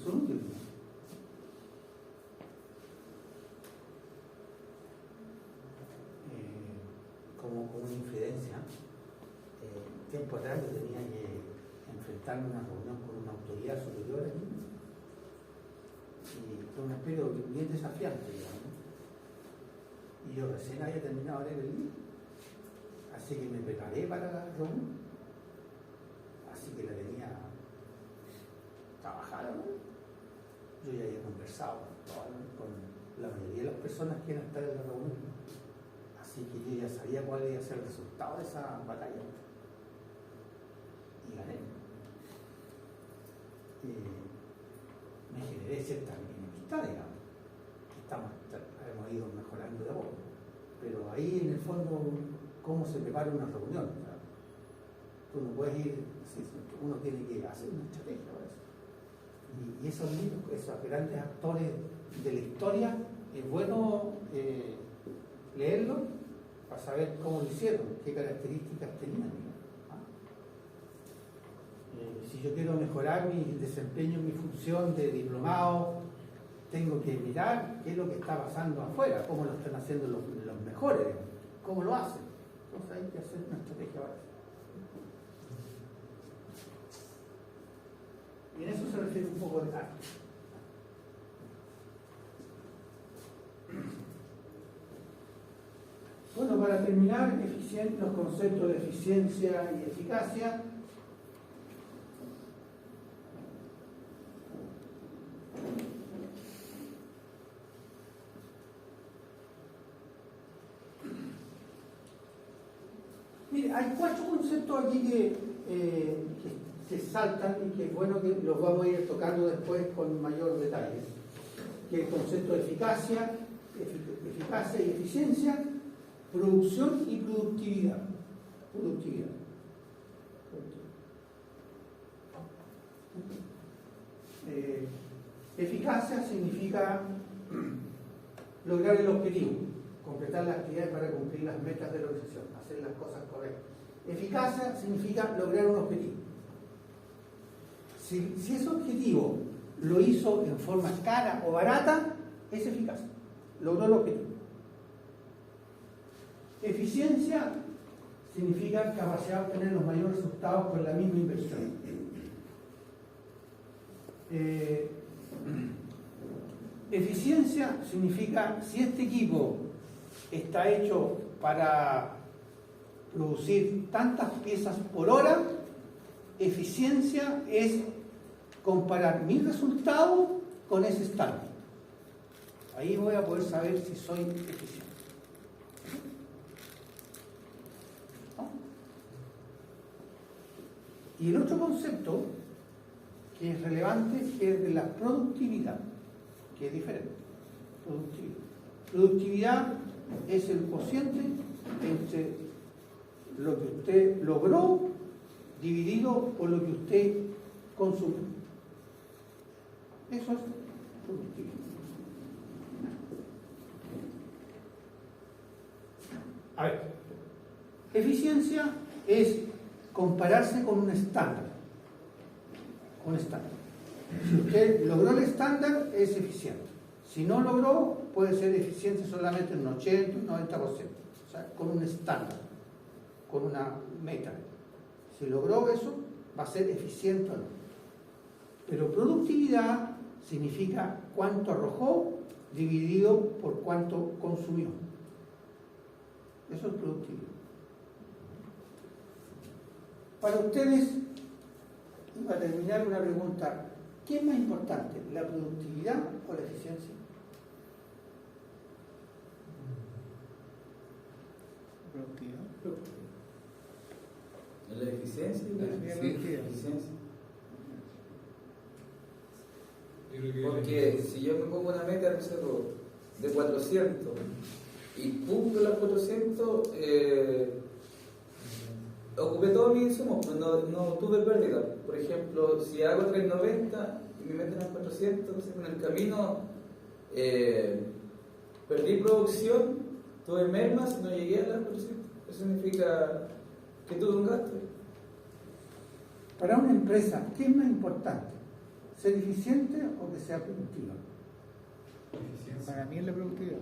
son útiles. Como una infidencia, tiempo atrás yo tenía que enfrentarme a una reunión con una autoridad superior a mí, y fue un aspecto bien desafiante, digamos. Y yo recién había terminado de leer el libro, así que me preparé para la reunión, así que la tenía trabajada, ¿no? Yo ya había conversado con la mayoría de las personas que iban a estar en la reunión, así que yo ya sabía cuál iba a ser el resultado de esa batalla, y gané. Me generé cierta enemistad, digamos, hemos ido mejorando de a poco, pero ahí en el fondo, cómo se prepara una reunión, ¿sabes? Tú no puedes ir, uno tiene que hacer una estrategia para eso. Y esos libros, esos grandes actores de la historia, es bueno leerlos para saber cómo lo hicieron, qué características tenían. Si yo quiero mejorar mi desempeño en mi función de diplomado, tengo que mirar qué es lo que está pasando afuera, cómo lo están haciendo los mejores, cómo lo hacen. Entonces hay que hacer una estrategia para eso. Y en eso se refiere un poco de arte. Bueno, para terminar, los conceptos de eficiencia y eficacia. Mire, hay 4 conceptos aquí que saltan y que es bueno que los vamos a ir tocando después con mayor detalle. Que el concepto de eficacia y eficiencia, producción y productividad. Eficacia significa lograr el objetivo, completar las actividades para cumplir las metas de la organización, hacer las cosas correctas. Eficacia significa lograr un objetivo. Si ese objetivo lo hizo en forma cara o barata, es eficaz. Logró el objetivo. Eficiencia significa capacidad de obtener los mayores resultados con la misma inversión. Eficiencia significa si este equipo está hecho para producir tantas piezas por hora, eficiencia es comparar mi resultado con ese estándar. Ahí voy a poder saber si soy eficiente. ¿No? Y el otro concepto que es relevante es de la productividad, que es diferente. Productividad es el cociente entre lo que usted logró dividido por lo que usted consumió. Eso es productividad. Eficiencia es compararse con un estándar. Si usted logró el estándar, es eficiente. Si no logró, puede ser eficiente solamente en un 80, un 90%. O sea, con un estándar, con una meta. Si logró eso, va a ser eficiente o no. Pero productividad significa cuánto arrojó dividido por cuánto consumió. Eso es productividad. Para ustedes, y para terminar, una pregunta: ¿qué es más importante, la productividad o la eficiencia? Productividad. La eficiencia. Eficiencia. Yo creo que Porque si yo me pongo una meta de 400 y cumplo las 400, ocupé todos mis insumos, pues no tuve pérdida. Por ejemplo, si hago 390 y me meten a 400, entonces en el camino perdí producción, tuve mermas y no llegué a las 400. Eso significa que tuve un gasto. Para una empresa, ¿qué es más importante? ¿Ser eficiente o que sea productiva? eficiencia. Para mí es la productividad.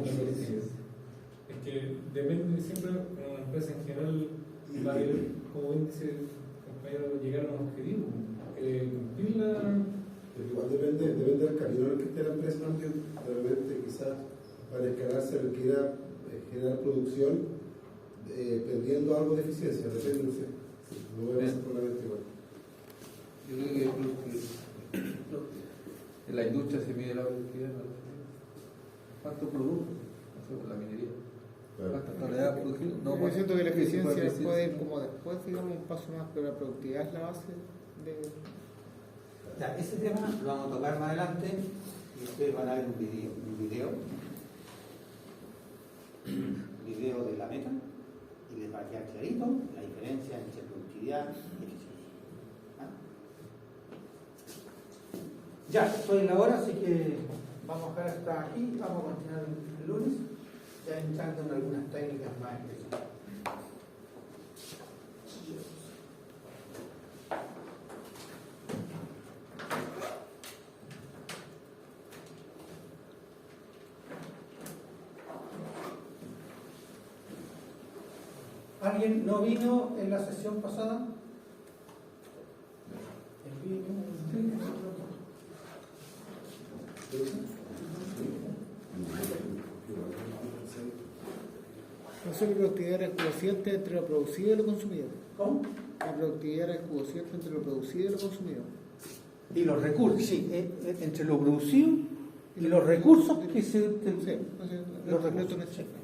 Eficiencia. Es que depende siempre, una empresa en general va a querer, como bien dice el compañero, llegar a un objetivo, cumplirla. Pero igual depende del camino en el que esté la empresa también. Realmente quizás para escalarse requiera generar producción perdiendo algo de eficiencia, depende, no sé. No voy a pasar por la mente igual. Yo creo que en la industria se mide la productividad. ¿Cuánto produjo? No sé, por la minería. ¿Cuántas toneladas produjo? Yo siento que la eficiencia puede ir como después, digamos, un paso más, pero la productividad es la base de... Ya, ese tema lo vamos a tocar más adelante y ustedes van a ver un video de la meta y les va a quedar clarito la diferencia entre productividad y eficiencia. ¿Ah? Ya, estoy en la hora, así que vamos a dejar hasta aquí, vamos a continuar el lunes, ya entrando en algunas técnicas más específicas. ¿Alguien no vino en la sesión pasada? No sé, la productividad era el cociente entre lo producido y lo consumido. ¿Cómo? La productividad era el cociente entre lo producido y lo consumido. Y los recursos, sí, entre lo producido y los recursos que se... Sí, los neto recursos. necesario.